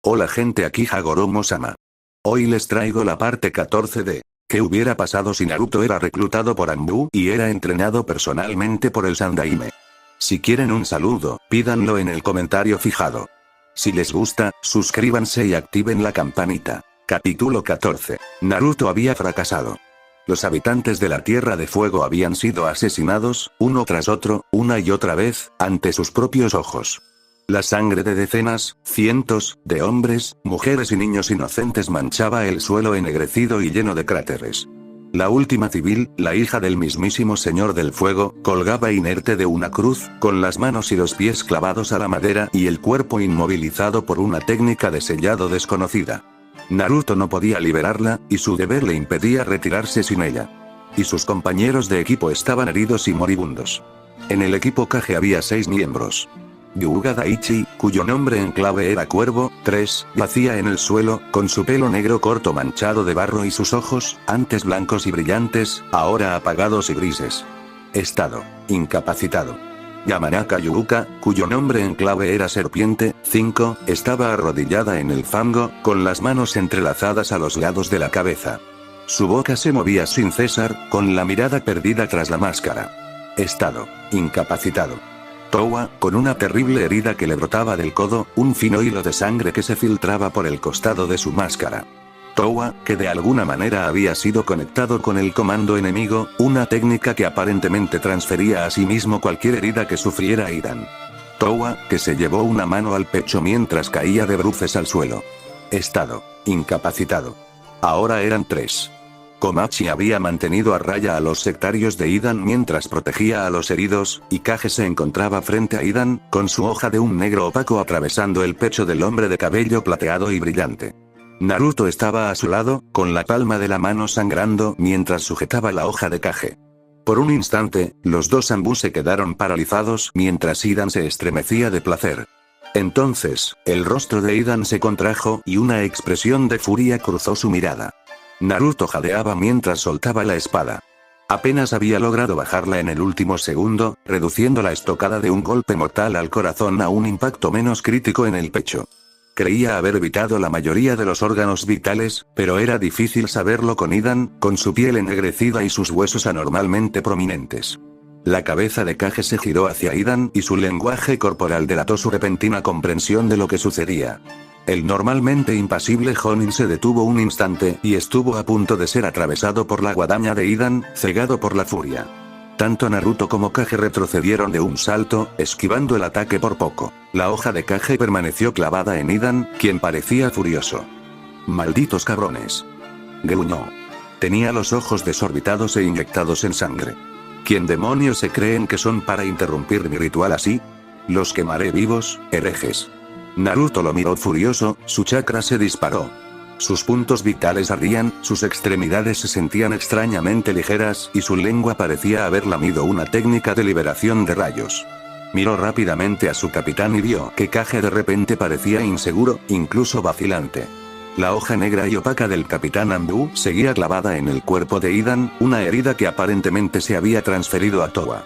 Hola gente, aquí Hagoromo-sama. Hoy les traigo la parte 14 de ¿qué hubiera pasado si Naruto era reclutado por Anbu y era entrenado personalmente por el Sandaime? Si quieren un saludo, pídanlo en el comentario fijado. Si les gusta, suscríbanse y activen la campanita. Capítulo 14. Naruto había fracasado. Los habitantes de la Tierra de Fuego habían sido asesinados, uno tras otro, una y otra vez, ante sus propios ojos. La sangre de decenas, cientos, de hombres, mujeres y niños inocentes manchaba el suelo ennegrecido y lleno de cráteres. La última civil, la hija del mismísimo Señor del Fuego, colgaba inerte de una cruz, con las manos y los pies clavados a la madera y el cuerpo inmovilizado por una técnica de sellado desconocida. Naruto no podía liberarla, y su deber le impedía retirarse sin ella. Y sus compañeros de equipo estaban heridos y moribundos. En el equipo Kage había 6 miembros. Hyuga Daichi, cuyo nombre en clave era Cuervo. 3, yacía en el suelo, con su pelo negro corto manchado de barro y sus ojos, antes blancos y brillantes, ahora apagados y grises. Estado: incapacitado. Yamanaka Yuuka, cuyo nombre en clave era Serpiente. 5, estaba arrodillada en el fango, con las manos entrelazadas a los lados de la cabeza. Su boca se movía sin cesar, con la mirada perdida tras la máscara. Estado: incapacitado. Towa, con una terrible herida que le brotaba del codo, un fino hilo de sangre que se filtraba por el costado de su máscara. Towa, que de alguna manera había sido conectado con el comando enemigo, una técnica que aparentemente transfería a sí mismo cualquier herida que sufriera Idan. Towa, que se llevó una mano al pecho mientras caía de bruces al suelo. Estado: incapacitado. Ahora eran 3. Komachi había mantenido a raya a los sectarios de Idan mientras protegía a los heridos, y Kage se encontraba frente a Idan, con su hoja de un negro opaco atravesando el pecho del hombre de cabello plateado y brillante. Naruto estaba a su lado, con la palma de la mano sangrando mientras sujetaba la hoja de Kage. Por un instante, los dos Anbu se quedaron paralizados mientras Idan se estremecía de placer. Entonces, el rostro de Idan se contrajo y una expresión de furia cruzó su mirada. Naruto jadeaba mientras soltaba la espada. Apenas había logrado bajarla en el último segundo, reduciendo la estocada de un golpe mortal al corazón a un impacto menos crítico en el pecho. Creía haber evitado la mayoría de los órganos vitales, pero era difícil saberlo con Idan, con su piel ennegrecida y sus huesos anormalmente prominentes. La cabeza de Kage se giró hacia Idan y su lenguaje corporal delató su repentina comprensión de lo que sucedía. El normalmente impasible Jonin se detuvo un instante y estuvo a punto de ser atravesado por la guadaña de Idan, cegado por la furia. Tanto Naruto como Kage retrocedieron de un salto, esquivando el ataque por poco. La hoja de Kage permaneció clavada en Idan, quien parecía furioso. «Malditos cabrones», gruñó. Tenía los ojos desorbitados e inyectados en sangre. ¿Quién demonios se creen que son para interrumpir mi ritual así? Los quemaré vivos, herejes. Naruto lo miró furioso, su chakra se disparó. Sus puntos vitales ardían, sus extremidades se sentían extrañamente ligeras y su lengua parecía haber lamido una técnica de liberación de rayos. Miró rápidamente a su capitán y vio que Kage de repente parecía inseguro, incluso vacilante. La hoja negra y opaca del capitán Anbu seguía clavada en el cuerpo de Idan, una herida que aparentemente se había transferido a Towa.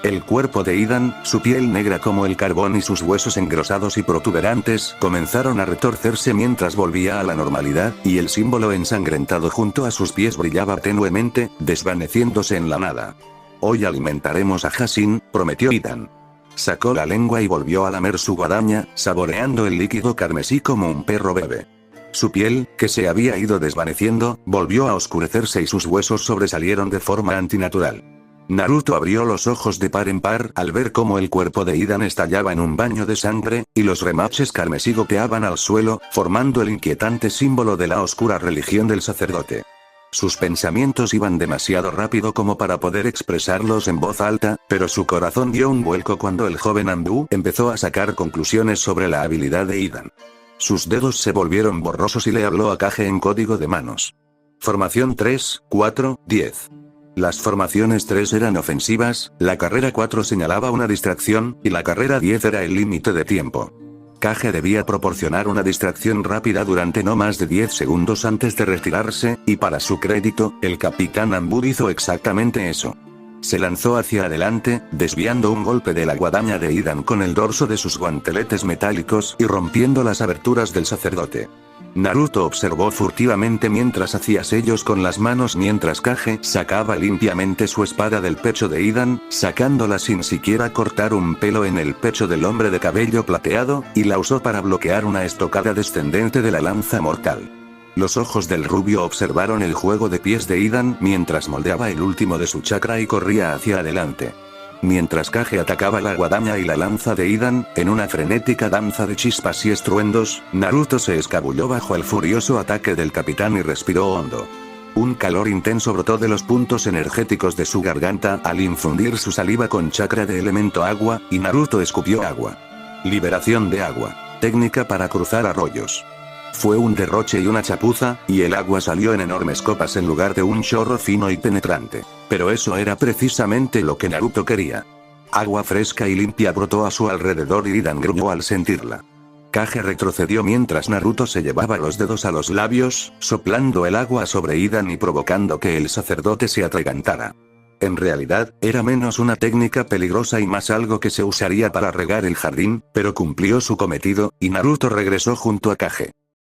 El cuerpo de Idan, su piel negra como el carbón y sus huesos engrosados y protuberantes, comenzaron a retorcerse mientras volvía a la normalidad, y el símbolo ensangrentado junto a sus pies brillaba tenuemente, desvaneciéndose en la nada. «Hoy alimentaremos a Hashin», prometió Idan. Sacó la lengua y volvió a lamer su guadaña, saboreando el líquido carmesí como un perro bebe. Su piel, que se había ido desvaneciendo, volvió a oscurecerse y sus huesos sobresalieron de forma antinatural. Naruto abrió los ojos de par en par al ver cómo el cuerpo de Idan estallaba en un baño de sangre, y los remaches carmesí goteaban al suelo, formando el inquietante símbolo de la oscura religión del sacerdote. Sus pensamientos iban demasiado rápido como para poder expresarlos en voz alta, pero su corazón dio un vuelco cuando el joven Anbu empezó a sacar conclusiones sobre la habilidad de Idan. Sus dedos se volvieron borrosos y le habló a Kage en código de manos. Formación 3, 4, 10. Las formaciones 3 eran ofensivas, la carrera 4 señalaba una distracción, y la carrera 10 era el límite de tiempo. Kage debía proporcionar una distracción rápida durante no más de 10 segundos antes de retirarse, y para su crédito, el capitán Anbu hizo exactamente eso. Se lanzó hacia adelante, desviando un golpe de la guadaña de Hidan con el dorso de sus guanteletes metálicos y rompiendo las aberturas del sacerdote. Naruto observó furtivamente mientras hacía sellos con las manos mientras Kage sacaba limpiamente su espada del pecho de Hidan, sacándola sin siquiera cortar un pelo en el pecho del hombre de cabello plateado, y la usó para bloquear una estocada descendente de la lanza mortal. Los ojos del rubio observaron el juego de pies de Hidan mientras moldeaba el último de su chakra y corría hacia adelante. Mientras Kage atacaba la guadaña y la lanza de Hidan, en una frenética danza de chispas y estruendos, Naruto se escabulló bajo el furioso ataque del capitán y respiró hondo. Un calor intenso brotó de los puntos energéticos de su garganta al infundir su saliva con chakra de elemento agua, y Naruto escupió agua. Liberación de agua. Técnica para cruzar arroyos. Fue un derroche y una chapuza, y el agua salió en enormes copas en lugar de un chorro fino y penetrante. Pero eso era precisamente lo que Naruto quería. Agua fresca y limpia brotó a su alrededor y Hidan gruñó al sentirla. Kage retrocedió mientras Naruto se llevaba los dedos a los labios, soplando el agua sobre Hidan y provocando que el sacerdote se atragantara. En realidad, era menos una técnica peligrosa y más algo que se usaría para regar el jardín, pero cumplió su cometido, y Naruto regresó junto a Kage.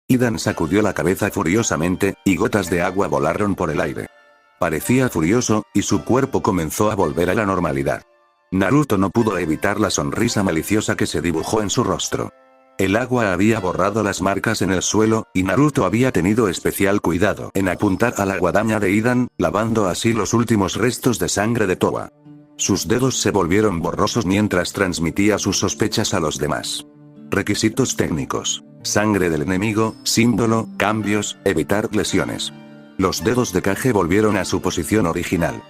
Hidan sacudió la cabeza furiosamente, y gotas de agua volaron por el aire. Parecía furioso, y su cuerpo comenzó a volver a la normalidad. Naruto no pudo evitar la sonrisa maliciosa que se dibujó en su rostro. El agua había borrado las marcas en el suelo, y Naruto había tenido especial cuidado en apuntar a la guadaña de Hidan, lavando así los últimos restos de sangre de Towa. Sus dedos se volvieron borrosos mientras transmitía sus sospechas a los demás. Requisitos técnicos. Sangre del enemigo, símbolo, cambios, evitar lesiones. Los dedos de Kage volvieron a su posición original.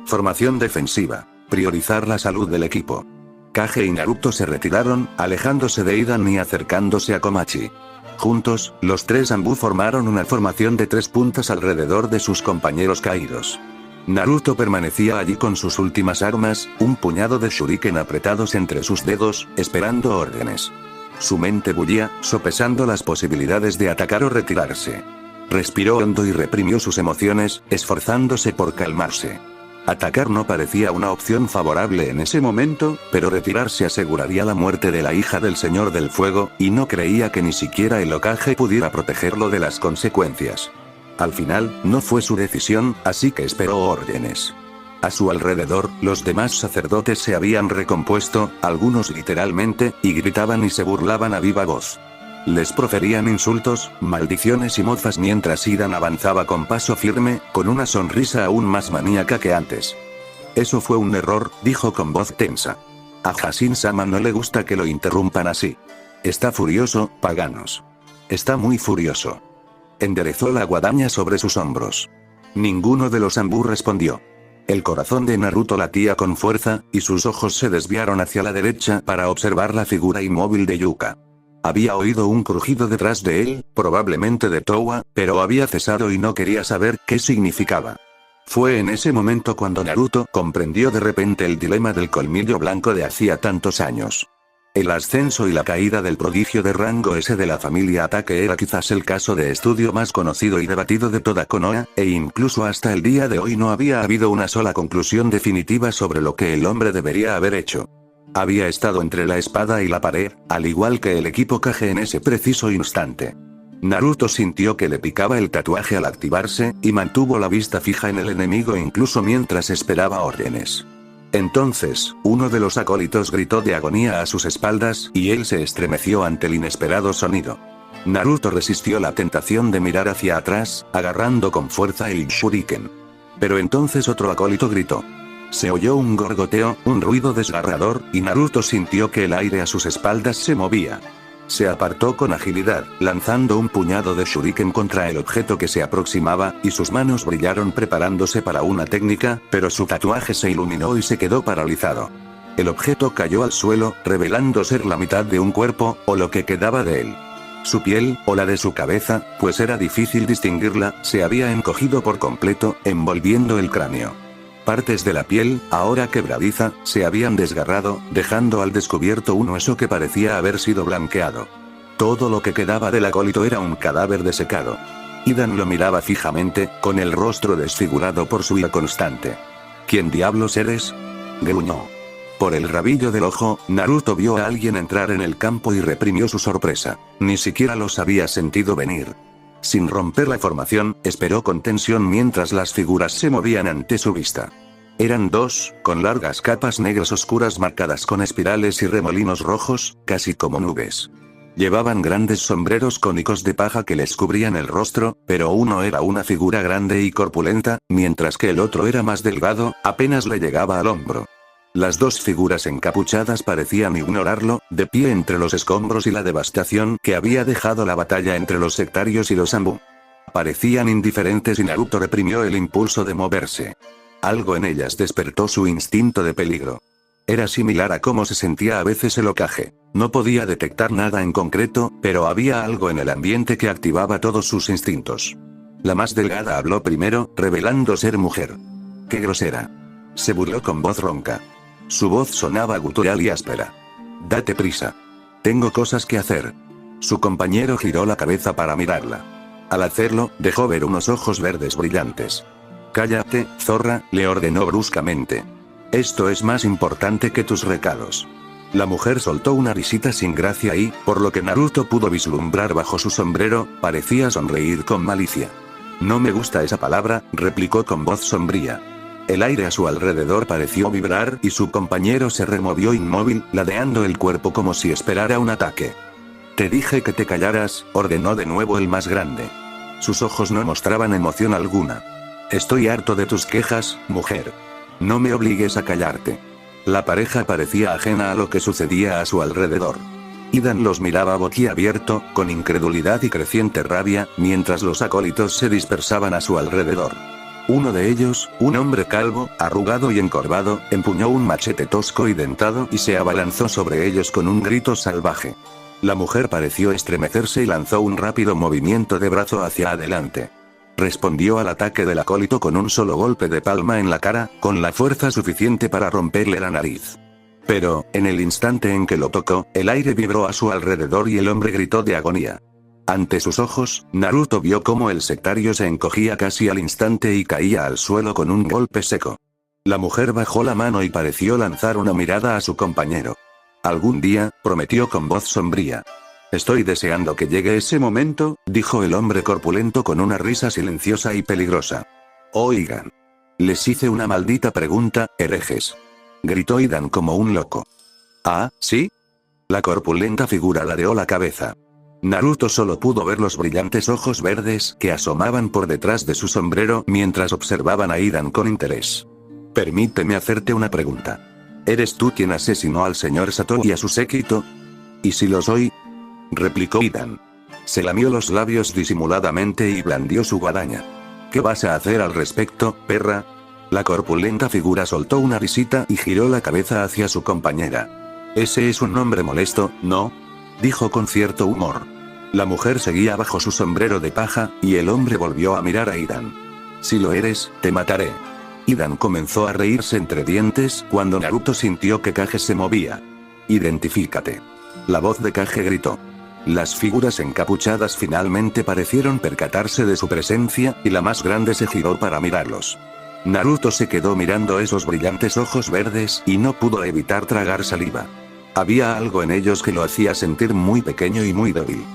Formación defensiva. Priorizar la salud del equipo. Kage y Naruto se retiraron, alejándose de Hidan y acercándose a Komachi. Juntos, los tres Anbu formaron una formación de 3 puntas alrededor de sus compañeros caídos. Naruto permanecía allí con sus últimas armas, un puñado de shuriken apretados entre sus dedos, esperando órdenes. Su mente bullía, sopesando las posibilidades de atacar o retirarse. Respiró hondo y reprimió sus emociones, esforzándose por calmarse. Atacar no parecía una opción favorable en ese momento, pero retirarse aseguraría la muerte de la hija del Señor del Fuego, y no creía que ni siquiera el Hokage pudiera protegerlo de las consecuencias. Al final, no fue su decisión, así que esperó órdenes. A su alrededor, los demás sacerdotes se habían recompuesto, algunos literalmente, y gritaban y se burlaban a viva voz. Les proferían insultos, maldiciones y mofas mientras Hidan avanzaba con paso firme, con una sonrisa aún más maníaca que antes. Eso fue un error, dijo con voz tensa. A Hashin-sama no le gusta que lo interrumpan así. Está furioso, paganos. Está muy furioso. Enderezó la guadaña sobre sus hombros. Ninguno de los Anbu respondió. El corazón de Naruto latía con fuerza, y sus ojos se desviaron hacia la derecha para observar la figura inmóvil de Yuka. Había oído un crujido detrás de él, probablemente de Towa, pero había cesado y no quería saber qué significaba. Fue en ese momento cuando Naruto comprendió de repente el dilema del colmillo blanco de hacía tantos años. El ascenso y la caída del prodigio de rango S de la familia Ataque era quizás el caso de estudio más conocido y debatido de toda Konoha, e incluso hasta el día de hoy no había habido una sola conclusión definitiva sobre lo que el hombre debería haber hecho. Había estado entre la espada y la pared, al igual que el equipo Kage en ese preciso instante. Naruto sintió que le picaba el tatuaje al activarse, y mantuvo la vista fija en el enemigo incluso mientras esperaba órdenes. Entonces, uno de los acólitos gritó de agonía a sus espaldas, y él se estremeció ante el inesperado sonido. Naruto resistió la tentación de mirar hacia atrás, agarrando con fuerza el shuriken. Pero entonces otro acólito gritó. Se oyó un gorgoteo, un ruido desgarrador, y Naruto sintió que el aire a sus espaldas se movía. Se apartó con agilidad, lanzando un puñado de shuriken contra el objeto que se aproximaba, y sus manos brillaron preparándose para una técnica, pero su tatuaje se iluminó y se quedó paralizado. El objeto cayó al suelo, revelando ser la mitad de un cuerpo, o lo que quedaba de él. Su piel, o la de su cabeza, pues era difícil distinguirla, se había encogido por completo, envolviendo el cráneo. Partes de la piel, ahora quebradiza, se habían desgarrado, dejando al descubierto un hueso que parecía haber sido blanqueado. Todo lo que quedaba del acólito era un cadáver desecado. Hidan lo miraba fijamente, con el rostro desfigurado por su ira constante. ¿Quién diablos eres? Gruñó. Por el rabillo del ojo, Naruto vio a alguien entrar en el campo y reprimió su sorpresa. Ni siquiera los había sentido venir. Sin romper la formación, esperó con tensión mientras las figuras se movían ante su vista. Eran dos, con largas capas negras oscuras marcadas con espirales y remolinos rojos, casi como nubes. Llevaban grandes sombreros cónicos de paja que les cubrían el rostro, pero uno era una figura grande y corpulenta, mientras que el otro era más delgado, apenas le llegaba al hombro. Las dos figuras encapuchadas parecían ignorarlo, de pie entre los escombros y la devastación que había dejado la batalla entre los sectarios y los Anbu. Parecían indiferentes y Naruto reprimió el impulso de moverse. Algo en ellas despertó su instinto de peligro. Era similar a cómo se sentía a veces el Hokage. No podía detectar nada en concreto, pero había algo en el ambiente que activaba todos sus instintos. La más delgada habló primero, revelando ser mujer. ¡Qué grosera! Se burló con voz ronca. Su voz sonaba gutural y áspera. Date prisa. Tengo cosas que hacer. Su compañero giró la cabeza para mirarla. Al hacerlo, dejó ver unos ojos verdes brillantes. Cállate, zorra, le ordenó bruscamente. Esto es más importante que tus recados. La mujer soltó una risita sin gracia y, por lo que Naruto pudo vislumbrar bajo su sombrero, parecía sonreír con malicia. No me gusta esa palabra, replicó con voz sombría. El aire a su alrededor pareció vibrar y su compañero se removió inmóvil, ladeando el cuerpo como si esperara un ataque. Te dije que te callaras, ordenó de nuevo el más grande. Sus ojos no mostraban emoción alguna. Estoy harto de tus quejas, mujer. No me obligues a callarte. La pareja parecía ajena a lo que sucedía a su alrededor. Idan los miraba boquiabierto, con incredulidad y creciente rabia, mientras los acólitos se dispersaban a su alrededor. Uno de ellos, un hombre calvo, arrugado y encorvado, empuñó un machete tosco y dentado y se abalanzó sobre ellos con un grito salvaje. La mujer pareció estremecerse y lanzó un rápido movimiento de brazo hacia adelante. Respondió al ataque del acólito con un solo golpe de palma en la cara, con la fuerza suficiente para romperle la nariz. Pero, en el instante en que lo tocó, el aire vibró a su alrededor y el hombre gritó de agonía. Ante sus ojos, Naruto vio cómo el sectario se encogía casi al instante y caía al suelo con un golpe seco. La mujer bajó la mano y pareció lanzar una mirada a su compañero. Algún día, prometió con voz sombría. Estoy deseando que llegue ese momento, dijo el hombre corpulento con una risa silenciosa y peligrosa. Oigan. Les hice una maldita pregunta, herejes. Gritó Idan como un loco. ¿Ah, sí? La corpulenta figura ladeó la cabeza. Naruto solo pudo ver los brillantes ojos verdes que asomaban por detrás de su sombrero mientras observaban a Idan con interés. Permíteme hacerte una pregunta. ¿Eres tú quien asesinó al señor Sato y a su séquito? ¿Y si lo soy? Replicó Idan. Se lamió los labios disimuladamente y blandió su guadaña. ¿Qué vas a hacer al respecto, perra? La corpulenta figura soltó una risita y giró la cabeza hacia su compañera. Ese es un hombre molesto, ¿no? Dijo con cierto humor. La mujer seguía bajo su sombrero de paja, y el hombre volvió a mirar a Idan. Si lo eres, te mataré. Idan comenzó a reírse entre dientes cuando Naruto sintió que Kage se movía. Identifícate. La voz de Kage gritó. Las figuras encapuchadas finalmente parecieron percatarse de su presencia, y la más grande se giró para mirarlos. Naruto se quedó mirando esos brillantes ojos verdes y no pudo evitar tragar saliva. Había algo en ellos que lo hacía sentir muy pequeño y muy débil.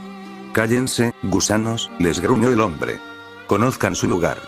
Cállense, gusanos, les gruñó el hombre. Conozcan su lugar.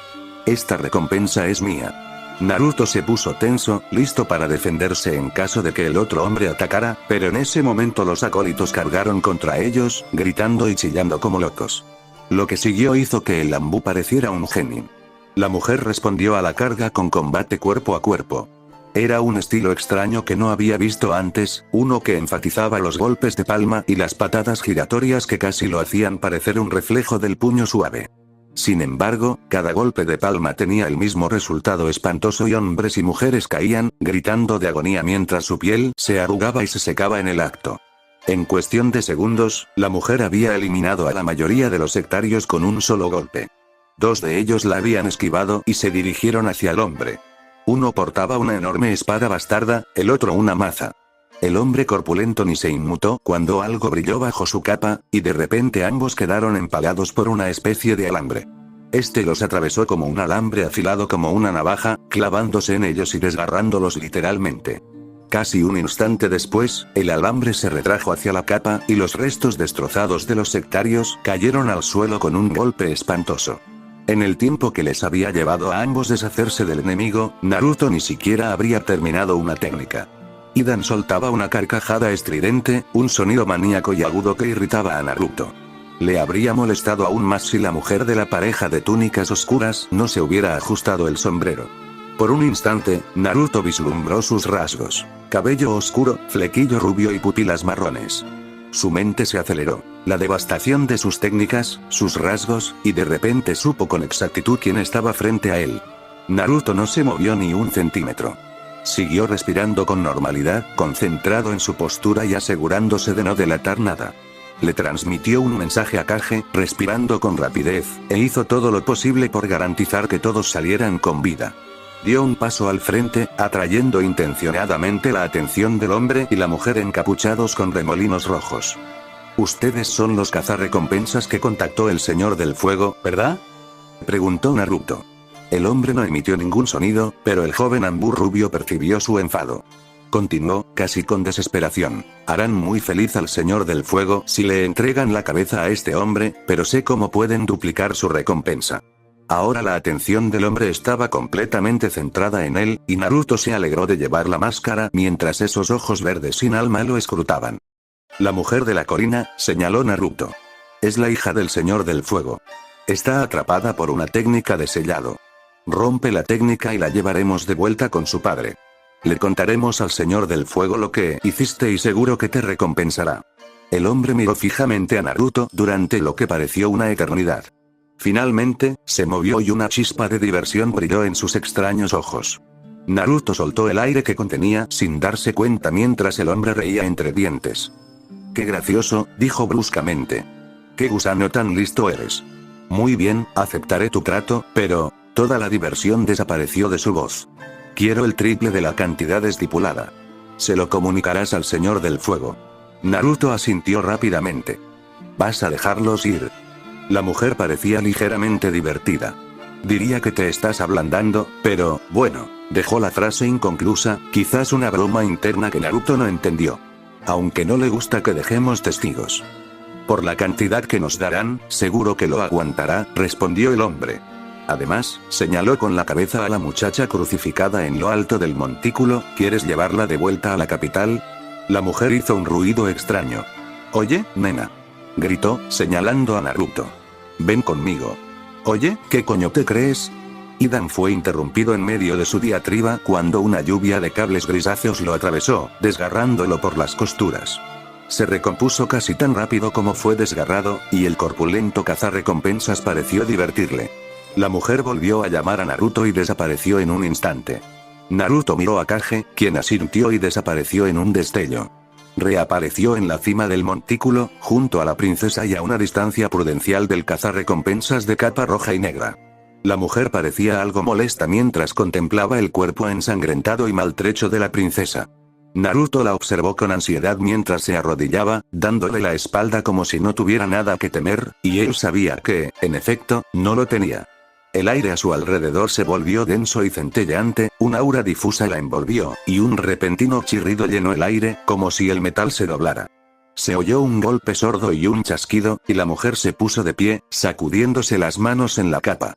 Esta recompensa es mía. Naruto se puso tenso, listo para defenderse en caso de que el otro hombre atacara, pero en ese momento los acólitos cargaron contra ellos, gritando y chillando como locos. Lo que siguió hizo que el Anbu pareciera un genin. La mujer respondió a la carga con combate cuerpo a cuerpo. Era un estilo extraño que no había visto antes, uno que enfatizaba los golpes de palma y las patadas giratorias que casi lo hacían parecer un reflejo del puño suave. Sin embargo, cada golpe de palma tenía el mismo resultado espantoso y hombres y mujeres caían, gritando de agonía mientras su piel se arrugaba y se secaba en el acto. En cuestión de segundos, la mujer había eliminado a la mayoría de los sectarios con un solo golpe. Dos de ellos la habían esquivado y se dirigieron hacia el hombre. Uno portaba una enorme espada bastarda, el otro una maza. El hombre corpulento ni se inmutó cuando algo brilló bajo su capa, y de repente ambos quedaron empalados por una especie de alambre. Este los atravesó como un alambre afilado como una navaja, clavándose en ellos y desgarrándolos literalmente. Casi un instante después, el alambre se retrajo hacia la capa y los restos destrozados de los sectarios cayeron al suelo con un golpe espantoso. En el tiempo que les había llevado a ambos deshacerse del enemigo, Naruto ni siquiera habría terminado una técnica. Hidan soltaba una carcajada estridente, un sonido maníaco y agudo que irritaba a Naruto. Le habría molestado aún más si la mujer de la pareja de túnicas oscuras no se hubiera ajustado el sombrero. Por un instante, Naruto vislumbró sus rasgos: cabello oscuro, flequillo rubio y pupilas marrones. Su mente se aceleró. La devastación de sus técnicas, sus rasgos, y de repente supo con exactitud quién estaba frente a él. Naruto no se movió ni un centímetro. Siguió respirando con normalidad, concentrado en su postura y asegurándose de no delatar nada. Le transmitió un mensaje a Kage, respirando con rapidez, e hizo todo lo posible por garantizar que todos salieran con vida. Dio un paso al frente, atrayendo intencionadamente la atención del hombre y la mujer encapuchados con remolinos rojos. «Ustedes son los cazarrecompensas que contactó el Señor del Fuego, ¿verdad?», preguntó Naruto. El hombre no emitió ningún sonido, pero el joven Anbu rubio percibió su enfado. Continuó, casi con desesperación: «Harán muy feliz al Señor del Fuego si le entregan la cabeza a este hombre, pero sé cómo pueden duplicar su recompensa». Ahora la atención del hombre estaba completamente centrada en él, y Naruto se alegró de llevar la máscara mientras esos ojos verdes sin alma lo escrutaban. «La mujer de la colina», señaló Naruto. «Es la hija del Señor del Fuego. Está atrapada por una técnica de sellado. Rompe la técnica y la llevaremos de vuelta con su padre. Le contaremos al Señor del Fuego lo que hiciste y seguro que te recompensará». El hombre miró fijamente a Naruto durante lo que pareció una eternidad. Finalmente, se movió y una chispa de diversión brilló en sus extraños ojos. Naruto soltó el aire que contenía sin darse cuenta mientras el hombre reía entre dientes. «Qué gracioso», dijo bruscamente. «Qué gusano tan listo eres. Muy bien, aceptaré tu trato, pero...». Toda la diversión desapareció de su voz. «Quiero el triple de la cantidad estipulada. Se lo comunicarás al Señor del Fuego». Naruto asintió rápidamente. «¿Vas a dejarlos ir?». La mujer parecía ligeramente divertida. «Diría que te estás ablandando, pero, bueno», dejó la frase inconclusa, quizás una broma interna que Naruto no entendió. «Aunque no le gusta que dejemos testigos». «Por la cantidad que nos darán, seguro que lo aguantará», respondió el hombre. Además, señaló con la cabeza a la muchacha crucificada en lo alto del montículo. «¿Quieres llevarla de vuelta a la capital?». La mujer hizo un ruido extraño. «Oye, nena», gritó, señalando a Naruto. «Ven conmigo». «Oye, ¿qué coño te crees?». Hidan fue interrumpido en medio de su diatriba cuando una lluvia de cables grisáceos lo atravesó, desgarrándolo por las costuras. Se recompuso casi tan rápido como fue desgarrado, y el corpulento cazarrecompensas pareció divertirle. La mujer volvió a llamar a Naruto y desapareció en un instante. Naruto miró a Kage, quien asintió y desapareció en un destello. Reapareció en la cima del montículo, junto a la princesa y a una distancia prudencial del cazarrecompensas de capa roja y negra. La mujer parecía algo molesta mientras contemplaba el cuerpo ensangrentado y maltrecho de la princesa. Naruto la observó con ansiedad mientras se arrodillaba, dándole la espalda como si no tuviera nada que temer, y él sabía que, en efecto, no lo tenía. El aire a su alrededor se volvió denso y centelleante, un aura difusa la envolvió, y un repentino chirrido llenó el aire, como si el metal se doblara. Se oyó un golpe sordo y un chasquido, y la mujer se puso de pie, sacudiéndose las manos en la capa.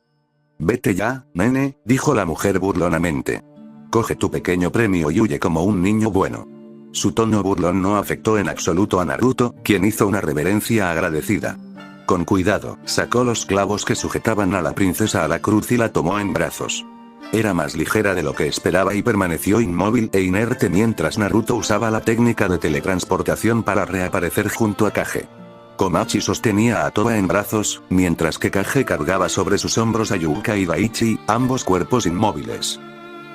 «Vete ya, nene», dijo la mujer burlonamente. «Coge tu pequeño premio y huye como un niño bueno». Su tono burlón no afectó en absoluto a Naruto, quien hizo una reverencia agradecida. Con cuidado, sacó los clavos que sujetaban a la princesa a la cruz y la tomó en brazos. Era más ligera de lo que esperaba y permaneció inmóvil e inerte mientras Naruto usaba la técnica de teletransportación para reaparecer junto a Kage. Komachi sostenía a Toba en brazos, mientras que Kage cargaba sobre sus hombros a Yuka y Daichi, ambos cuerpos inmóviles.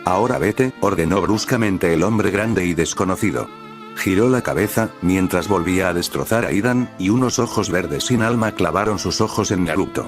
«Ahora vete», ordenó bruscamente el hombre grande y desconocido. Giró la cabeza, mientras volvía a destrozar a Hidan, y unos ojos verdes sin alma clavaron sus ojos en Naruto.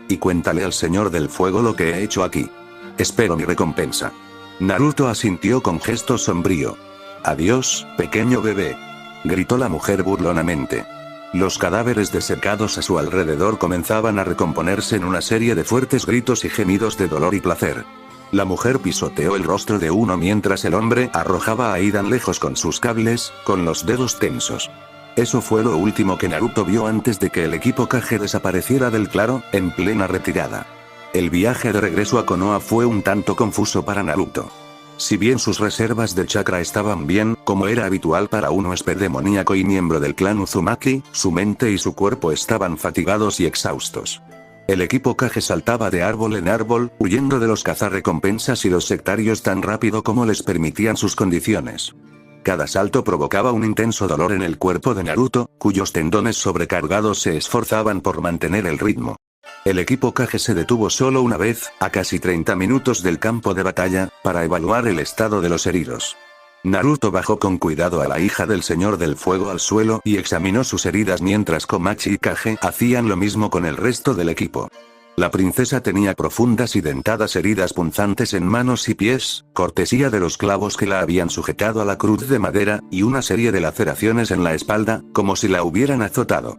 «Y cuéntale al Señor del Fuego lo que he hecho aquí. Espero mi recompensa». Naruto asintió con gesto sombrío. «Adiós, pequeño bebé», gritó la mujer burlonamente. Los cadáveres desecados a su alrededor comenzaban a recomponerse en una serie de fuertes gritos y gemidos de dolor y placer. La mujer pisoteó el rostro de uno mientras el hombre arrojaba a Aidan lejos con sus cables, con los dedos tensos. Eso fue lo último que Naruto vio antes de que el equipo Kage desapareciera del claro, en plena retirada. El viaje de regreso a Konoha fue un tanto confuso para Naruto. Si bien sus reservas de chakra estaban bien, como era habitual para un huésped demoníaco y miembro del clan Uzumaki, su mente y su cuerpo estaban fatigados y exhaustos. El equipo Kage saltaba de árbol en árbol, huyendo de los cazarrecompensas y los sectarios tan rápido como les permitían sus condiciones. Cada salto provocaba un intenso dolor en el cuerpo de Naruto, cuyos tendones sobrecargados se esforzaban por mantener el ritmo. El equipo Kage se detuvo solo una vez, a casi 30 minutos del campo de batalla, para evaluar el estado de los heridos. Naruto bajó con cuidado a la hija del Señor del Fuego al suelo y examinó sus heridas mientras Komachi y Kage hacían lo mismo con el resto del equipo. La princesa tenía profundas y dentadas heridas punzantes en manos y pies, cortesía de los clavos que la habían sujetado a la cruz de madera, y una serie de laceraciones en la espalda, como si la hubieran azotado.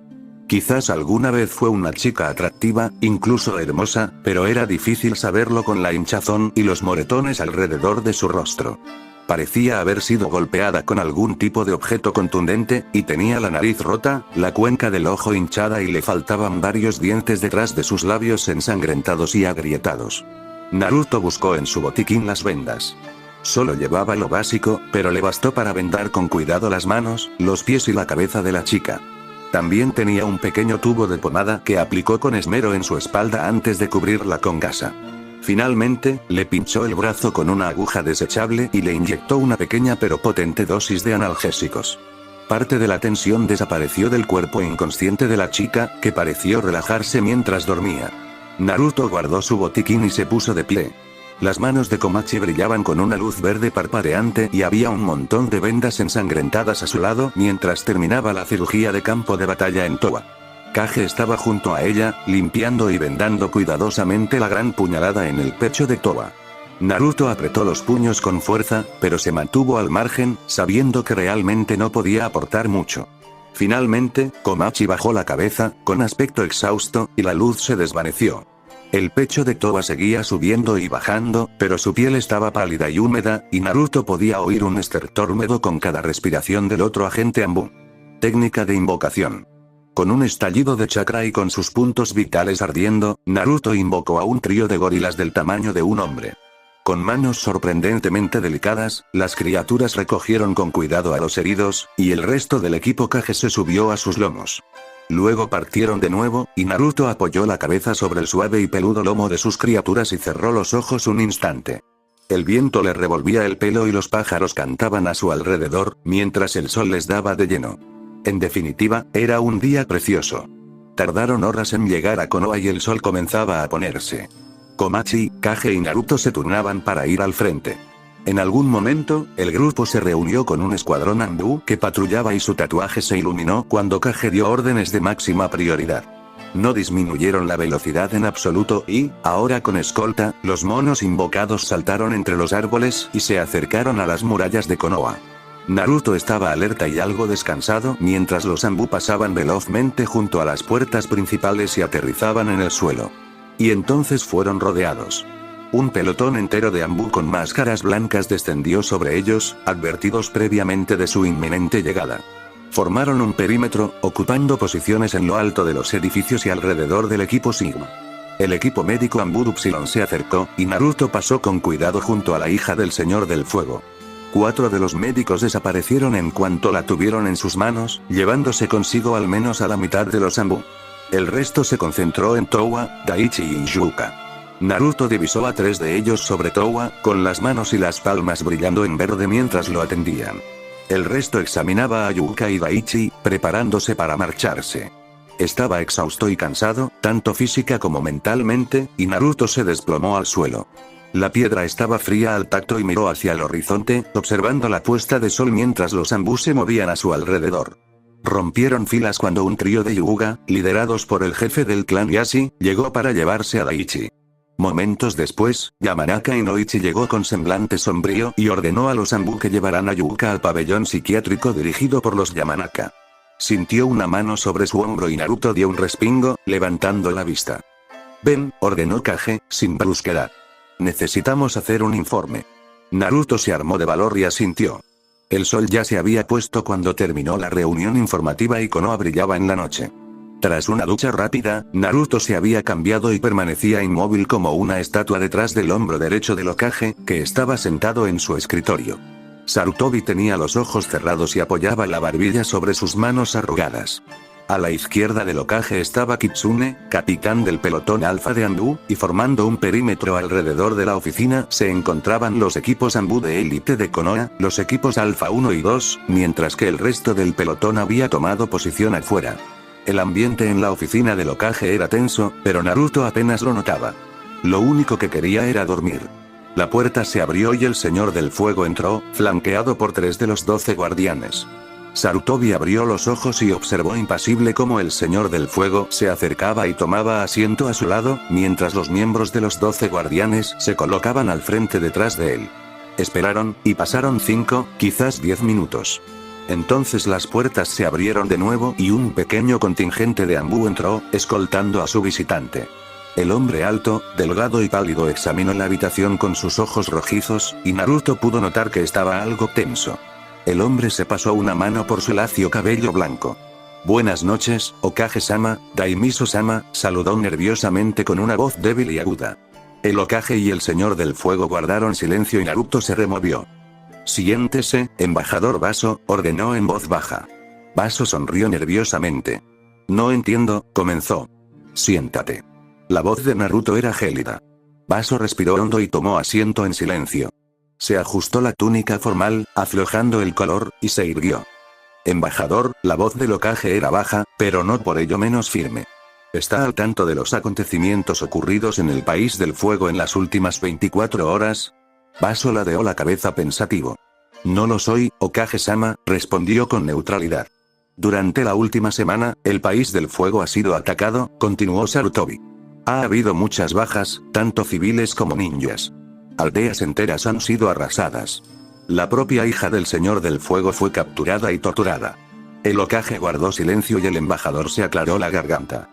Quizás alguna vez fue una chica atractiva, incluso hermosa, pero era difícil saberlo con la hinchazón y los moretones alrededor de su rostro. Parecía haber sido golpeada con algún tipo de objeto contundente, y tenía la nariz rota, la cuenca del ojo hinchada y le faltaban varios dientes detrás de sus labios ensangrentados y agrietados. Naruto buscó en su botiquín las vendas. Solo llevaba lo básico, pero le bastó para vendar con cuidado las manos, los pies y la cabeza de la chica. También tenía un pequeño tubo de pomada que aplicó con esmero en su espalda antes de cubrirla con gasa. Finalmente, le pinchó el brazo con una aguja desechable y le inyectó una pequeña pero potente dosis de analgésicos. Parte de la tensión desapareció del cuerpo inconsciente de la chica, que pareció relajarse mientras dormía. Naruto guardó su botiquín y se puso de pie. Las manos de Komachi brillaban con una luz verde parpadeante y había un montón de vendas ensangrentadas a su lado mientras terminaba la cirugía de campo de batalla en Towa. Kage estaba junto a ella, limpiando y vendando cuidadosamente la gran puñalada en el pecho de Towa. Naruto apretó los puños con fuerza, pero se mantuvo al margen, sabiendo que realmente no podía aportar mucho. Finalmente, Komachi bajó la cabeza, con aspecto exhausto, y la luz se desvaneció. El pecho de Towa seguía subiendo y bajando, pero su piel estaba pálida y húmeda, y Naruto podía oír un estertor húmedo con cada respiración del otro agente Anbu. Técnica de invocación. Con un estallido de chakra y con sus puntos vitales ardiendo, Naruto invocó a un trío de gorilas del tamaño de un hombre. Con manos sorprendentemente delicadas, las criaturas recogieron con cuidado a los heridos, y el resto del equipo Kage se subió a sus lomos. Luego partieron de nuevo, y Naruto apoyó la cabeza sobre el suave y peludo lomo de sus criaturas y cerró los ojos un instante. El viento le revolvía el pelo y los pájaros cantaban a su alrededor, mientras el sol les daba de lleno. En definitiva, era un día precioso. Tardaron horas en llegar a Konoha y el sol comenzaba a ponerse. Komachi, Kage y Naruto se turnaban para ir al frente. En algún momento, el grupo se reunió con un escuadrón Anbu que patrullaba y su tatuaje se iluminó cuando Kage dio órdenes de máxima prioridad. No disminuyeron la velocidad en absoluto y, ahora con escolta, los monos invocados saltaron entre los árboles y se acercaron a las murallas de Konoha. Naruto estaba alerta y algo descansado mientras los Anbu pasaban velozmente junto a las puertas principales y aterrizaban en el suelo. Y entonces fueron rodeados. Un pelotón entero de Anbu con máscaras blancas descendió sobre ellos, advertidos previamente de su inminente llegada. Formaron un perímetro, ocupando posiciones en lo alto de los edificios y alrededor del equipo Sigma. El equipo médico Anbu Upsilon se acercó, y Naruto pasó con cuidado junto a la hija del Señor del Fuego. 4 de los médicos desaparecieron en cuanto la tuvieron en sus manos, llevándose consigo al menos a la mitad de los Anbu. El resto se concentró en Towa, Daichi y Yuka. Naruto divisó a 3 de ellos sobre Towa, con las manos y las palmas brillando en verde mientras lo atendían. El resto examinaba a Yuka y Daichi, preparándose para marcharse. Estaba exhausto y cansado, tanto física como mentalmente, y Naruto se desplomó al suelo. La piedra estaba fría al tacto y miró hacia el horizonte, observando la puesta de sol mientras los Anbu se movían a su alrededor. Rompieron filas cuando un trío de Hyuga, liderados por el jefe del clan Yashi, llegó para llevarse a Daichi. Momentos después, Yamanaka Inoichi llegó con semblante sombrío y ordenó a los Anbu que llevaran a Yuka al pabellón psiquiátrico dirigido por los Yamanaka. Sintió una mano sobre su hombro y Naruto dio un respingo, levantando la vista. Ven, ordenó Kage, sin brusquedad. Necesitamos hacer un informe. Naruto se armó de valor y asintió. El sol ya se había puesto cuando terminó la reunión informativa y Konoha brillaba en la noche. Tras una ducha rápida, Naruto se había cambiado y permanecía inmóvil como una estatua detrás del hombro derecho del Hokage, que estaba sentado en su escritorio. Sarutobi tenía los ojos cerrados y apoyaba la barbilla sobre sus manos arrugadas. A la izquierda del Hokage estaba Kitsune, capitán del pelotón alfa de Anbu, y formando un perímetro alrededor de la oficina se encontraban los equipos Anbu de élite de Konoha, los equipos Alfa 1 y 2, mientras que el resto del pelotón había tomado posición afuera. El ambiente en la oficina del Hokage era tenso, pero Naruto apenas lo notaba. Lo único que quería era dormir. La puerta se abrió y el Señor del Fuego entró, flanqueado por 3 de los 12 guardianes. Sarutobi abrió los ojos y observó impasible cómo el Señor del Fuego se acercaba y tomaba asiento a su lado, mientras los miembros de los 12 guardianes se colocaban al frente detrás de él. Esperaron, y pasaron 5, quizás 10 minutos. Entonces las puertas se abrieron de nuevo y un pequeño contingente de Anbu entró, escoltando a su visitante. El hombre alto, delgado y pálido examinó la habitación con sus ojos rojizos, y Naruto pudo notar que estaba algo tenso. El hombre se pasó una mano por su lacio cabello blanco. Buenas noches, Hokage-sama, Daimiso-sama, saludó nerviosamente con una voz débil y aguda. El Hokage y el Señor del Fuego guardaron silencio y Naruto se removió. Siéntese, embajador Baso, ordenó en voz baja. Baso sonrió nerviosamente. No entiendo, comenzó. Siéntate. La voz de Naruto era gélida. Baso respiró hondo y tomó asiento en silencio. Se ajustó la túnica formal, aflojando el color, y se irguió. Embajador, la voz del Hokage era baja, pero no por ello menos firme. ¿Está al tanto de los acontecimientos ocurridos en el País del Fuego en las últimas 24 horas? Baso ladeó la cabeza pensativo. No lo soy, Hokage-sama, respondió con neutralidad. Durante la última semana, el País del Fuego ha sido atacado, continuó Sarutobi. Ha habido muchas bajas, tanto civiles como ninjas. Aldeas enteras han sido arrasadas. La propia hija del Señor del Fuego fue capturada y torturada. El Hokage guardó silencio y el embajador se aclaró la garganta.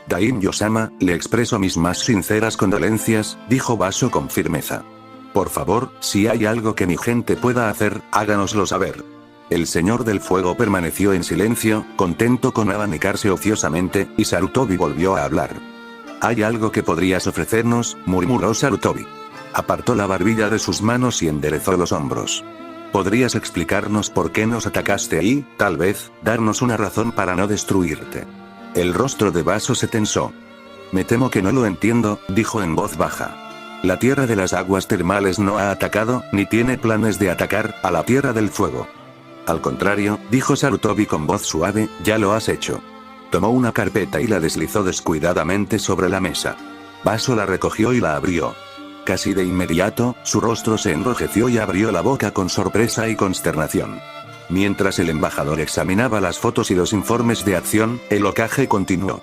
Daimyo-sama, le expreso mis más sinceras condolencias, dijo Baso con firmeza. Por favor, si hay algo que mi gente pueda hacer, háganoslo saber. El Señor del Fuego permaneció en silencio, contento con abanicarse ociosamente, y Sarutobi volvió a hablar. ¿Hay algo que podrías ofrecernos?, murmuró Sarutobi. Apartó la barbilla de sus manos y enderezó los hombros. ¿Podrías explicarnos por qué nos atacaste y, tal vez, darnos una razón para no destruirte? El rostro de Baso se tensó. Me temo que no lo entiendo, dijo en voz baja. La Tierra de las Aguas Termales no ha atacado, ni tiene planes de atacar, a la Tierra del Fuego. Al contrario, dijo Sarutobi con voz suave, ya lo has hecho. Tomó una carpeta y la deslizó descuidadamente sobre la mesa. Baso la recogió y la abrió. Casi de inmediato, su rostro se enrojeció y abrió la boca con sorpresa y consternación. Mientras el embajador examinaba las fotos y los informes de acción, el Hokage continuó.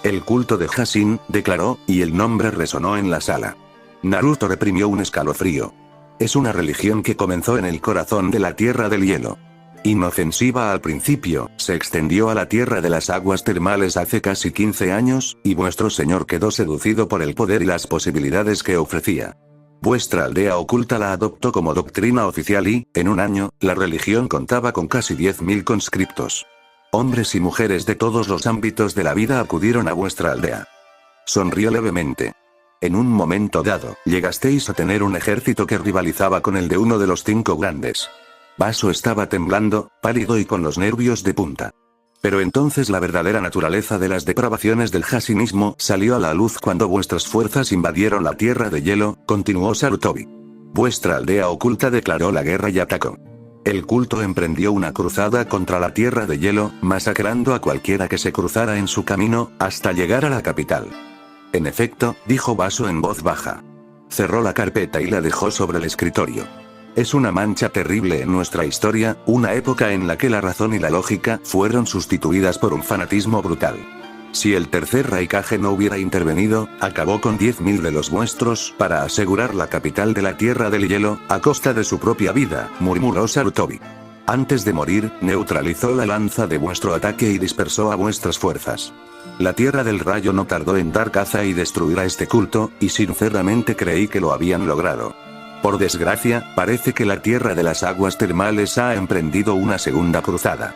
El culto de Hashin, declaró, y el nombre resonó en la sala. Naruto reprimió un escalofrío. Es una religión que comenzó en el corazón de la Tierra del Hielo. Inofensiva al principio, se extendió a la Tierra de las Aguas Termales hace casi 15 años, y vuestro señor quedó seducido por el poder y las posibilidades que ofrecía. Vuestra aldea oculta la adoptó como doctrina oficial y, en un año, la religión contaba con casi 10.000 conscriptos. Hombres y mujeres de todos los ámbitos de la vida acudieron a vuestra aldea. Sonrió levemente. En un momento dado, llegasteis a tener un ejército que rivalizaba con el de uno de los 5 grandes. Baso estaba temblando, pálido y con los nervios de punta. Pero entonces la verdadera naturaleza de las depravaciones del Hashinismo salió a la luz cuando vuestras fuerzas invadieron la Tierra de Hielo, continuó Sarutobi. Vuestra aldea oculta declaró la guerra y atacó. El culto emprendió una cruzada contra la Tierra de Hielo, masacrando a cualquiera que se cruzara en su camino, hasta llegar a la capital. En efecto, dijo Baso en voz baja. Cerró la carpeta y la dejó sobre el escritorio. Es una mancha terrible en nuestra historia, una época en la que la razón y la lógica fueron sustituidas por un fanatismo brutal. Si el tercer Raikage no hubiera intervenido, acabó con 10.000 de los vuestros para asegurar la capital de la Tierra del Hielo, a costa de su propia vida, murmuró Sarutobi. Antes de morir, neutralizó la lanza de vuestro ataque y dispersó a vuestras fuerzas. La Tierra del Rayo no tardó en dar caza y destruir a este culto, y sinceramente creí que lo habían logrado. Por desgracia, parece que la Tierra de las Aguas Termales ha emprendido una segunda cruzada.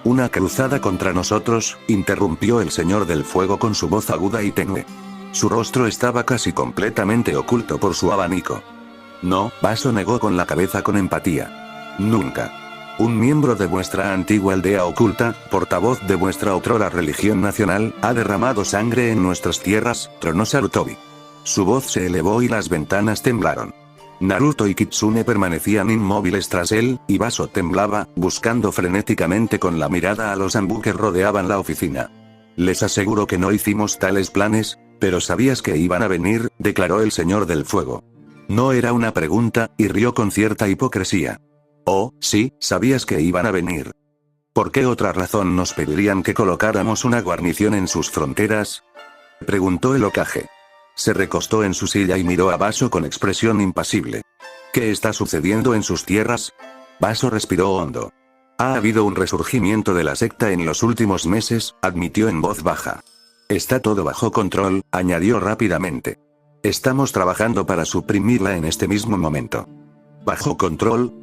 ¿Una cruzada contra nosotros?, interrumpió el Señor del Fuego con su voz aguda y tenue. Su rostro estaba casi completamente oculto por su abanico. No, Vaso negó con la cabeza con empatía. Nunca. Un miembro de vuestra antigua aldea oculta, portavoz de vuestra otrora religión nacional, ha derramado sangre en nuestras tierras, tronó Sarutobi. Su voz se elevó y las ventanas temblaron. Naruto y Kitsune permanecían inmóviles tras él, y Vaso temblaba, buscando frenéticamente con la mirada a los Anbu que rodeaban la oficina. Les aseguro que no hicimos tales planes, pero sabías que iban a venir, declaró el Señor del Fuego. No era una pregunta, y rió con cierta hipocresía. Oh, sí, sabías que iban a venir. ¿Por qué otra razón nos pedirían que colocáramos una guarnición en sus fronteras?, preguntó el Hokage. Se recostó en su silla y miró a Vaso con expresión impasible. ¿Qué está sucediendo en sus tierras? Vaso respiró hondo. Ha habido un resurgimiento de la secta en los últimos meses, admitió en voz baja. Está todo bajo control, añadió rápidamente. Estamos trabajando para suprimirla en este mismo momento. ¿Bajo control?,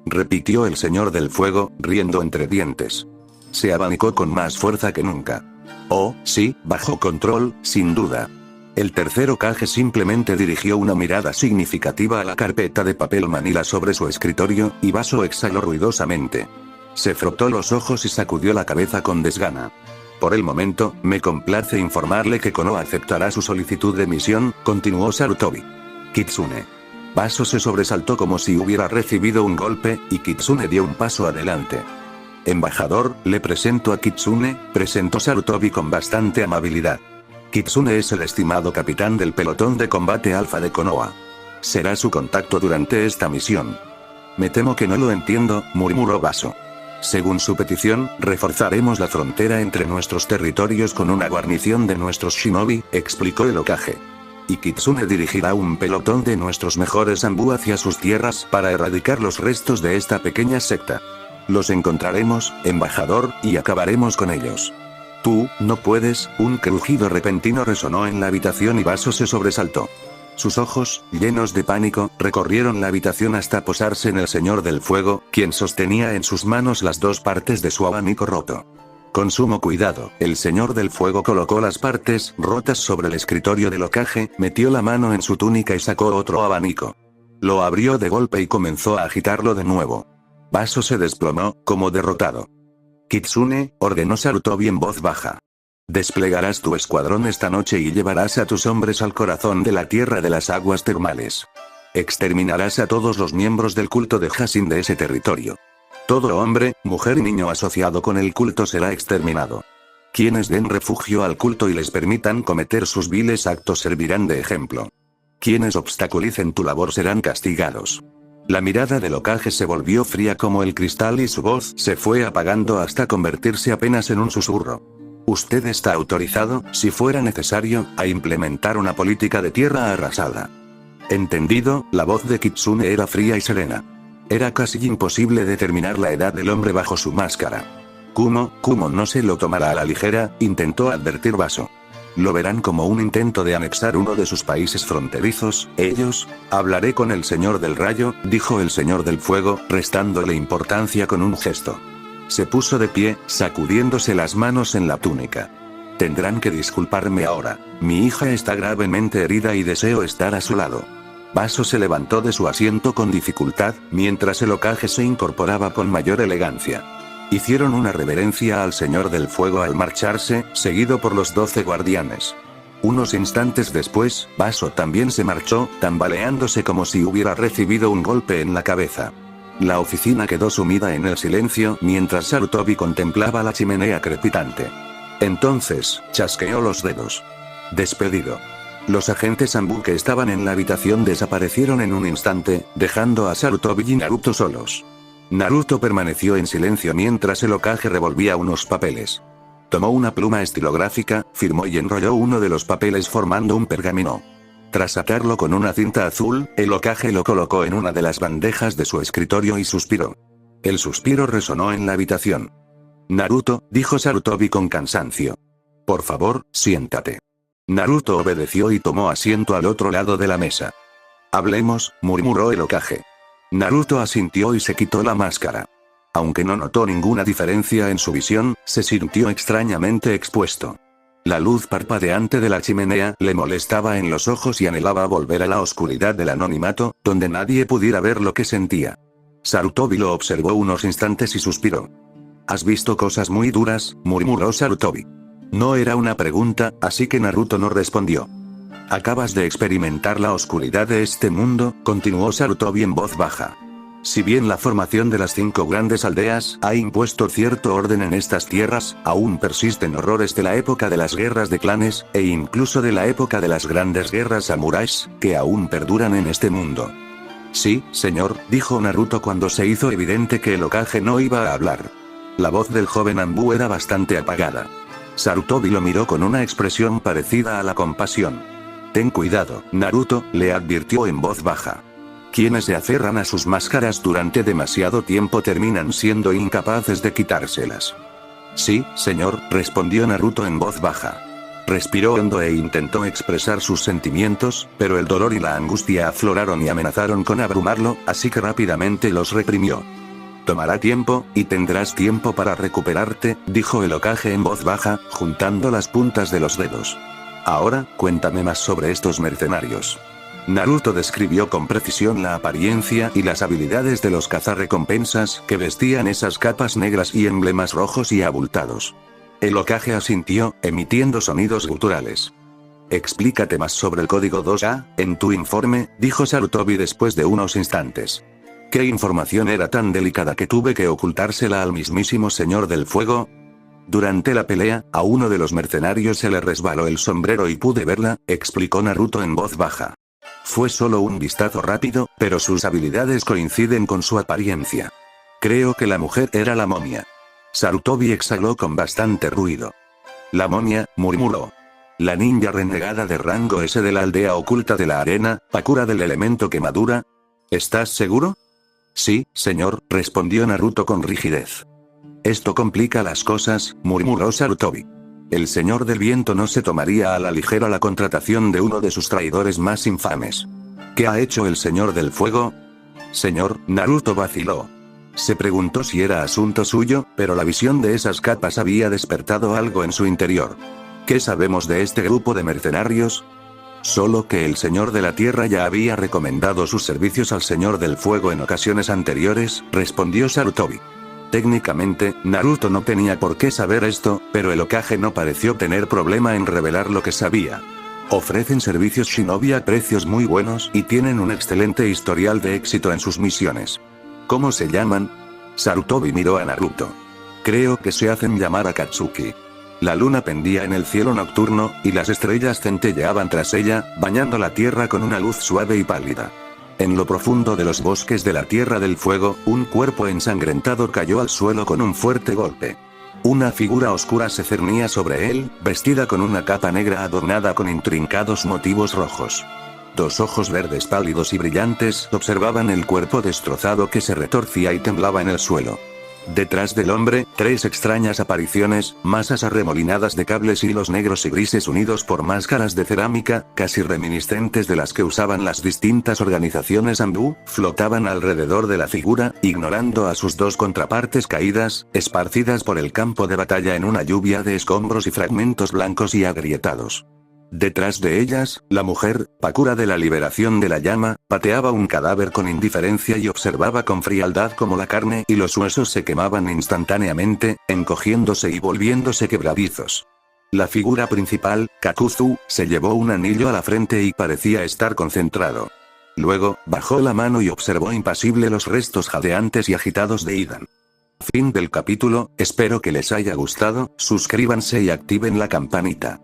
repitió el Señor del Fuego, riendo entre dientes. Se abanicó con más fuerza que nunca. Oh, sí, bajo control, sin duda. El tercer Hokage simplemente dirigió una mirada significativa a la carpeta de papel manila sobre su escritorio, y Vaso exhaló ruidosamente. Se frotó los ojos y sacudió la cabeza con desgana. Por el momento, me complace informarle que Konoha aceptará su solicitud de misión, continuó Sarutobi. Kitsune. Vaso se sobresaltó como si hubiera recibido un golpe, y Kitsune dio un paso adelante. Embajador, le presento a Kitsune, presentó Sarutobi con bastante amabilidad. Kitsune es el estimado capitán del pelotón de combate alfa de Konoha. Será su contacto durante esta misión. Me temo que no lo entiendo, murmuró Vaso. Según su petición, reforzaremos la frontera entre nuestros territorios con una guarnición de nuestros shinobi, explicó el Hokage. Y Kitsune dirigirá un pelotón de nuestros mejores Anbu hacia sus tierras para erradicar los restos de esta pequeña secta. Los encontraremos, embajador, y acabaremos con ellos. Tú, no puedes, un crujido repentino resonó en la habitación y Vaso se sobresaltó. Sus ojos, llenos de pánico, recorrieron la habitación hasta posarse en el Señor del Fuego, quien sostenía en sus manos las dos partes de su abanico roto. Con sumo cuidado, el Señor del Fuego colocó las partes rotas sobre el escritorio del Hokage, metió la mano en su túnica y sacó otro abanico. Lo abrió de golpe y comenzó a agitarlo de nuevo. Vaso se desplomó, como derrotado. Kitsune, ordenó Sarutobi en voz baja. Desplegarás tu escuadrón esta noche y llevarás a tus hombres al corazón de la Tierra de las Aguas Termales. Exterminarás a todos los miembros del culto de Hasin de ese territorio. Todo hombre, mujer y niño asociado con el culto será exterminado. Quienes den refugio al culto y les permitan cometer sus viles actos servirán de ejemplo. Quienes obstaculicen tu labor serán castigados. La mirada del Hokage se volvió fría como el cristal y su voz se fue apagando hasta convertirse apenas en un susurro. Usted está autorizado, si fuera necesario, a implementar una política de tierra arrasada. Entendido, la voz de Kitsune era fría y serena. Era casi imposible determinar la edad del hombre bajo su máscara. Kumo no se lo tomará a la ligera, intentó advertir Vaso. Lo verán como un intento de anexar uno de sus países fronterizos, ellos. Hablaré con el Señor del Rayo, dijo el Señor del Fuego, restándole importancia con un gesto. Se puso de pie, sacudiéndose las manos en la túnica. Tendrán que disculparme ahora. Mi hija está gravemente herida y deseo estar a su lado. Vaso se levantó de su asiento con dificultad, mientras el Hokage se incorporaba con mayor elegancia. Hicieron una reverencia al Señor del Fuego al marcharse, seguido por los 12 guardianes. Unos instantes después, Vaso también se marchó, tambaleándose como si hubiera recibido un golpe en la cabeza. La oficina quedó sumida en el silencio mientras Sarutobi contemplaba la chimenea crepitante. Entonces, chasqueó los dedos. Despedido. Los agentes Anbu que estaban en la habitación desaparecieron en un instante, dejando a Sarutobi y Naruto solos. Naruto permaneció en silencio mientras el Hokage revolvía unos papeles. Tomó una pluma estilográfica, firmó y enrolló uno de los papeles formando un pergamino. Tras atarlo con una cinta azul, el Hokage lo colocó en una de las bandejas de su escritorio y suspiró. El suspiro resonó en la habitación. Naruto, dijo Sarutobi con cansancio. Por favor, siéntate. Naruto obedeció y tomó asiento al otro lado de la mesa. Hablemos, murmuró el Hokage. Naruto asintió y se quitó la máscara. Aunque no notó ninguna diferencia en su visión, se sintió extrañamente expuesto. La luz parpadeante de la chimenea le molestaba en los ojos y anhelaba volver a la oscuridad del anonimato, donde nadie pudiera ver lo que sentía. Sarutobi lo observó unos instantes y suspiró. «Has visto cosas muy duras», murmuró Sarutobi. No era una pregunta, así que Naruto no respondió. «Acabas de experimentar la oscuridad de este mundo», continuó Sarutobi en voz baja. Si bien la formación de las 5 grandes aldeas ha impuesto cierto orden en estas tierras, aún persisten horrores de la época de las guerras de clanes, e incluso de la época de las grandes guerras samuráis, que aún perduran en este mundo. Sí, señor, dijo Naruto cuando se hizo evidente que el Hokage no iba a hablar. La voz del joven Anbu era bastante apagada. Sarutobi lo miró con una expresión parecida a la compasión. Ten cuidado, Naruto, le advirtió en voz baja. Quienes se aferran a sus máscaras durante demasiado tiempo terminan siendo incapaces de quitárselas. Sí, señor, respondió Naruto en voz baja. Respiró hondo e intentó expresar sus sentimientos, pero el dolor y la angustia afloraron y amenazaron con abrumarlo, así que rápidamente los reprimió. Tomará tiempo, y tendrás tiempo para recuperarte, dijo el Hokage en voz baja, juntando las puntas de los dedos. Ahora, cuéntame más sobre estos mercenarios. Naruto describió con precisión la apariencia y las habilidades de los cazarrecompensas que vestían esas capas negras y emblemas rojos y abultados. El Hokage asintió, emitiendo sonidos guturales. Explícate más sobre el código 2A, en tu informe, dijo Sarutobi después de unos instantes. ¿Qué información era tan delicada que tuve que ocultársela al mismísimo Señor del Fuego? Durante la pelea, a uno de los mercenarios se le resbaló el sombrero y pude verla, explicó Naruto en voz baja. Fue solo un vistazo rápido, pero sus habilidades coinciden con su apariencia. Creo que la mujer era la momia. Sarutobi exhaló con bastante ruido. La momia, murmuró. La ninja renegada de rango S de la aldea oculta de la arena, Pakura del elemento quemadura. ¿Estás seguro? Sí, señor, respondió Naruto con rigidez. Esto complica las cosas, murmuró Sarutobi. El Señor del Viento no se tomaría a la ligera la contratación de uno de sus traidores más infames. ¿Qué ha hecho el Señor del Fuego? Señor, Naruto vaciló. Se preguntó si era asunto suyo, pero la visión de esas capas había despertado algo en su interior. ¿Qué sabemos de este grupo de mercenarios? Solo que el Señor de la Tierra ya había recomendado sus servicios al Señor del Fuego en ocasiones anteriores, respondió Sarutobi. Técnicamente, Naruto no tenía por qué saber esto, pero el Hokage no pareció tener problema en revelar lo que sabía. Ofrecen servicios shinobi a precios muy buenos y tienen un excelente historial de éxito en sus misiones. ¿Cómo se llaman? Sarutobi miró a Naruto. Creo que se hacen llamar Akatsuki. La luna pendía en el cielo nocturno, y las estrellas centelleaban tras ella, bañando la tierra con una luz suave y pálida. En lo profundo de los bosques de la Tierra del Fuego, un cuerpo ensangrentado cayó al suelo con un fuerte golpe. Una figura oscura se cernía sobre él, vestida con una capa negra adornada con intrincados motivos rojos. 2 ojos verdes pálidos y brillantes observaban el cuerpo destrozado que se retorcía y temblaba en el suelo. Detrás del hombre, 3 extrañas apariciones, masas arremolinadas de cables y hilos negros y grises unidos por máscaras de cerámica, casi reminiscentes de las que usaban las distintas organizaciones Anbu, flotaban alrededor de la figura, ignorando a sus 2 contrapartes caídas, esparcidas por el campo de batalla en una lluvia de escombros y fragmentos blancos y agrietados. Detrás de ellas, la mujer, Pakura de la liberación de la llama, pateaba un cadáver con indiferencia y observaba con frialdad cómo la carne y los huesos se quemaban instantáneamente, encogiéndose y volviéndose quebradizos. La figura principal, Kakuzu, se llevó un anillo a la frente y parecía estar concentrado. Luego, bajó la mano y observó impasible los restos jadeantes y agitados de Idan. Fin del capítulo, espero que les haya gustado, suscríbanse y activen la campanita.